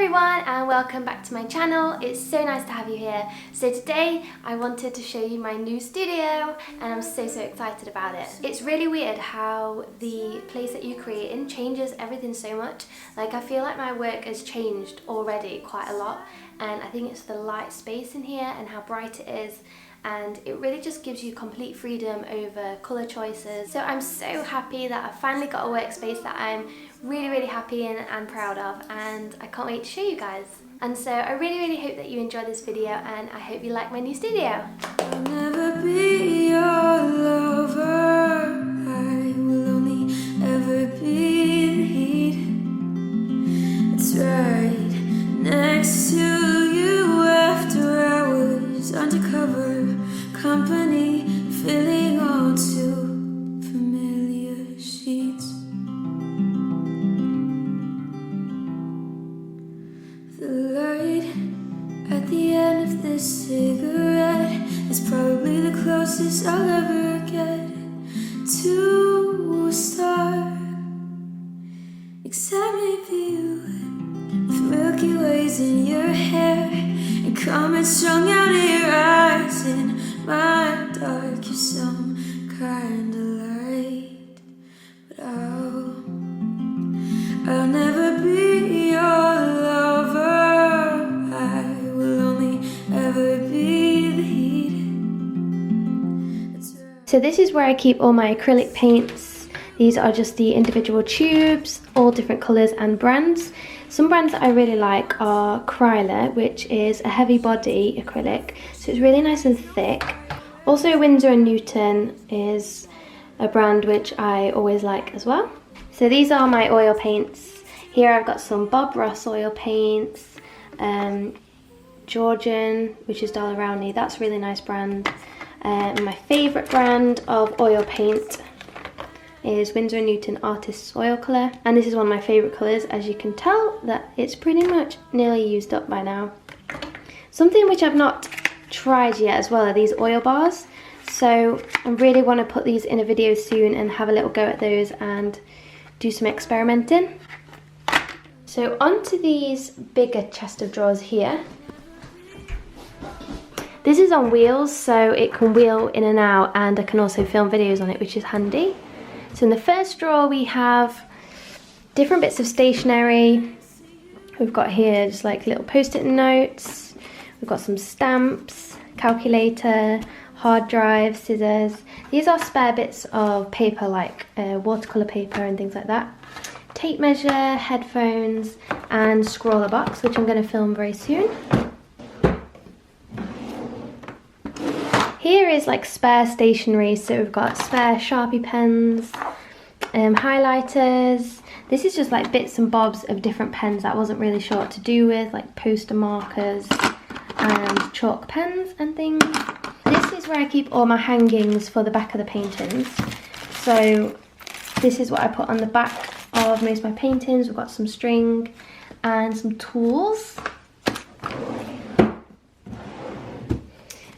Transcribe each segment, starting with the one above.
everyone and welcome back to my channel. It's so nice to have you here. So today I wanted to show you my new studio and I'm so excited about it. It's really weird how the place that you create in changes everything so much. Like I feel like my work has changed already quite a lot, and I think it's the light space in here and how bright it is, and it really just gives you complete freedom over colour choices. So I'm so happy that I've finally got a workspace that I'm really happy and proud of, and I can't wait to show you guys. And so I really hope that you enjoy this video, and I hope you like my new studio. I'll never be your lover, I will only ever be the heat that's right next to you after hours, undercover company, filling on to familiar sheets. The light at the end of this cigarette is probably the closest I'll ever get to a star, except maybe you, with Milky Ways in your hair and comets strung out of your eyes. In my dark, you're some kind of light, but I'll never be your lover, I will only ever be the heat. That's right. So this is where I keep all my acrylic paints. These are just the individual tubes, all different colours and brands. Some brands that I really like are Acrylic, which is a heavy body acrylic, so it's really nice and thick. Also Winsor & Newton is a brand which I always like as well. So these are my oil paints. Here I've got some Bob Ross oil paints, Georgian, which is Dollar Rowney, that's a really nice brand. My favourite brand of oil paint is Winsor & Newton Artist's Oil Colour, and this is one of my favourite colours. As you can tell that it's pretty much nearly used up by now. Something which I've not tried yet as well are these oil bars, so I really want to put these in a video soon and have a little go at those and do some experimenting. So onto these bigger chest of drawers here. This is on wheels, so it can wheel in and out, and I can also film videos on it, which is handy. So in the first drawer we have different bits of stationery. We've got here just like little post-it notes. We've got some stamps, calculator, hard drive, scissors. These are spare bits of paper like watercolor paper and things like that. Tape measure, headphones, and scroller box, which I'm going to film very soon. Here is like spare stationery, so we've got spare Sharpie pens, highlighters. This is just like bits and bobs of different pens that I wasn't really sure what to do with, like poster markers and chalk pens and things. This is where I keep all my hangings for the back of the paintings. So this is what I put on the back of most of my paintings. We've got some string and some tools.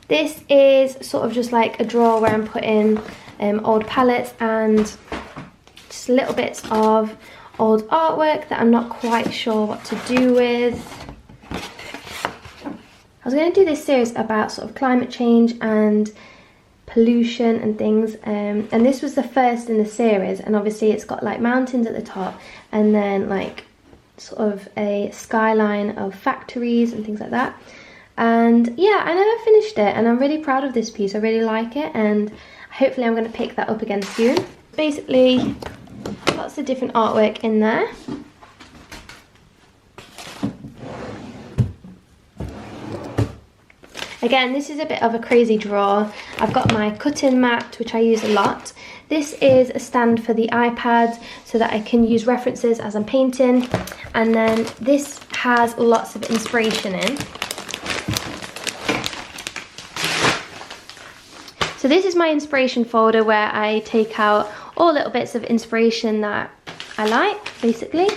This is sort of just like a drawer where I'm putting old palettes and just little bits of old artwork that I'm not quite sure what to do with. I was going to do this series about sort of climate change and pollution and things, and this was the first in the series, and obviously it's got like mountains at the top and then like sort of a skyline of factories and things like that. And yeah, I never finished it, and I'm really proud of this piece. I really like it, and hopefully I'm going to pick that up again soon. Basically, lots of different artwork in there. Again, this is a bit of a crazy drawer. I've got my cutting mat, which I use a lot. This is a stand for the iPad so that I can use references as I'm painting. And then this has lots of inspiration in. So this is my inspiration folder where I take out all little bits of inspiration that I like, basically.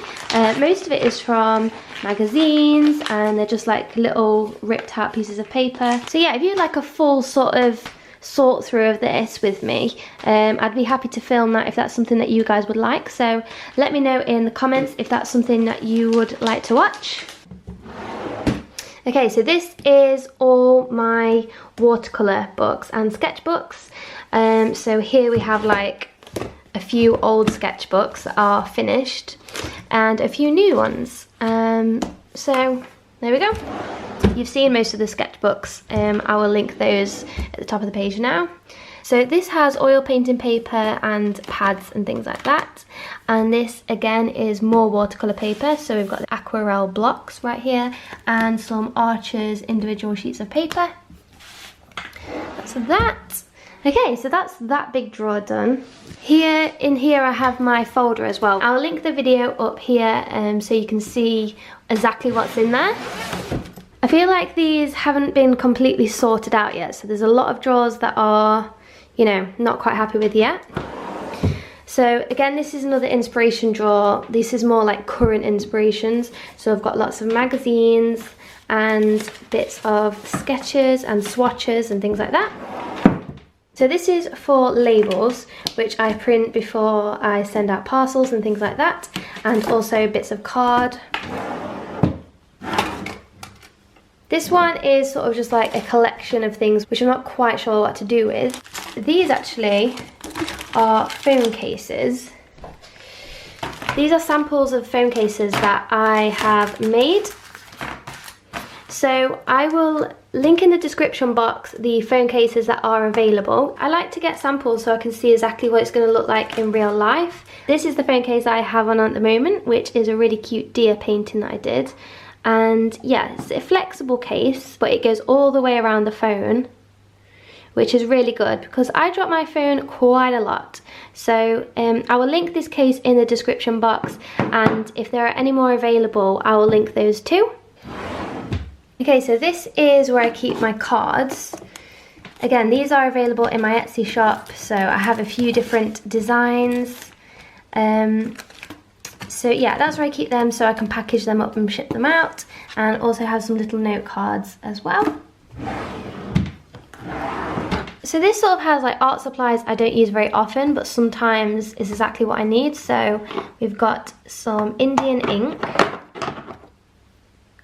Most of it is from magazines, and they're just like little ripped out pieces of paper. So yeah, if you'd like a full sort of sort through of this with me, I'd be happy to film that if that's something that you guys would like. So let me know in the comments if that's something that you would like to watch. Okay, so this is all my watercolor books and sketchbooks. So here we have like a few old sketchbooks that are finished and a few new ones. So there we go. You've seen most of the sketchbooks. I will link those at the top of the page now. So this has oil painting paper and pads and things like that. And this again is more watercolor paper. So we've got the aquarelle blocks right here and some Archer's individual sheets of paper. That's that. Okay, so that's that big drawer done. In here I have my folder as well. I'll link the video up here so you can see exactly what's in there. I feel like these haven't been completely sorted out yet. So there's a lot of drawers that are, you know, not quite happy with yet. So again, this is another inspiration drawer. This is more like current inspirations. So I've got lots of magazines and bits of sketches and swatches and things like that. So this is for labels, which I print before I send out parcels and things like that. And also bits of card. This one is sort of just like a collection of things which I'm not quite sure what to do with. These actually are phone cases. These are samples of phone cases that I have made. So I will link in the description box the phone cases that are available. I like to get samples so I can see exactly what it's going to look like in real life. This is the phone case I have on at the moment, which is a really cute deer painting that I did. And yeah, it's a flexible case, but it goes all the way around the phone, which is really good because I drop my phone quite a lot. So I will link this case in the description box, and if there are any more available, I will link those too. Okay, so this is where I keep my cards. Again, these are available in my Etsy shop, so I have a few different designs. So yeah, that's where I keep them so I can package them up and ship them out, and also have some little note cards as well. So this sort of has like art supplies I don't use very often, but sometimes is exactly what I need. So we've got some Indian ink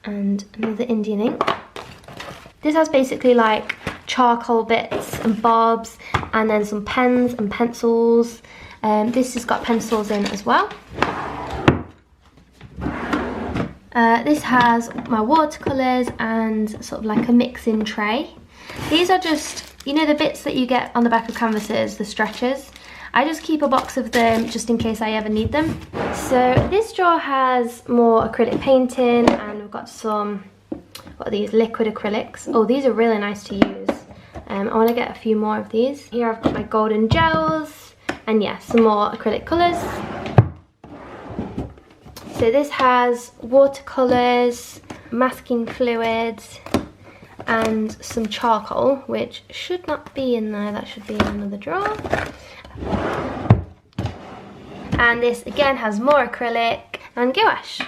and another Indian ink. This has basically like charcoal bits and bobs, and then some pens and pencils. This has got pencils in as well. This has my watercolors and sort of like a mixing tray. These are just, you know, the bits that you get on the back of canvases, the stretchers. I just keep a box of them just in case I ever need them. So this drawer has more acrylic painting, and we've got some, what are these, liquid acrylics. Oh, these are really nice to use. I want to get a few more of these. Here I've got my golden gels, and yeah, some more acrylic colours. So this has watercolours, masking fluids, and some charcoal, which should not be in there. That should be in another drawer. And this again has more acrylic and gouache.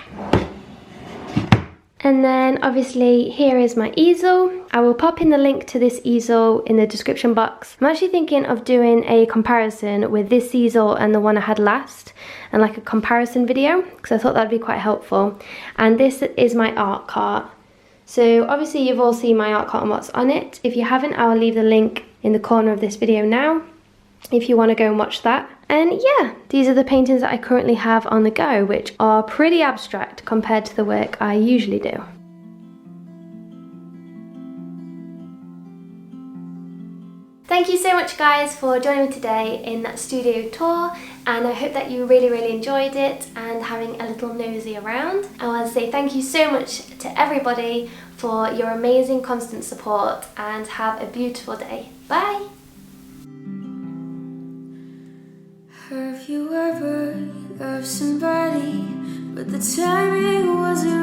And then obviously here is my easel. I will pop in the link to this easel in the description box. I'm actually thinking of doing a comparison with this easel and the one I had last, and like a comparison video, because I thought that'd be quite helpful. And this is my art cart. So obviously you've all seen my art cart and what's on it. If you haven't, I will leave the link in the corner of this video now, if you want to go and watch that. And yeah, these are the paintings that I currently have on the go, which are pretty abstract compared to the work I usually do. Thank you so much guys for joining me today in that studio tour, and I hope that you really enjoyed it and having a little nosy around. I want to say thank you so much to everybody for your amazing constant support, and have a beautiful day. Bye! Have you ever loved somebody, but the timing wasn't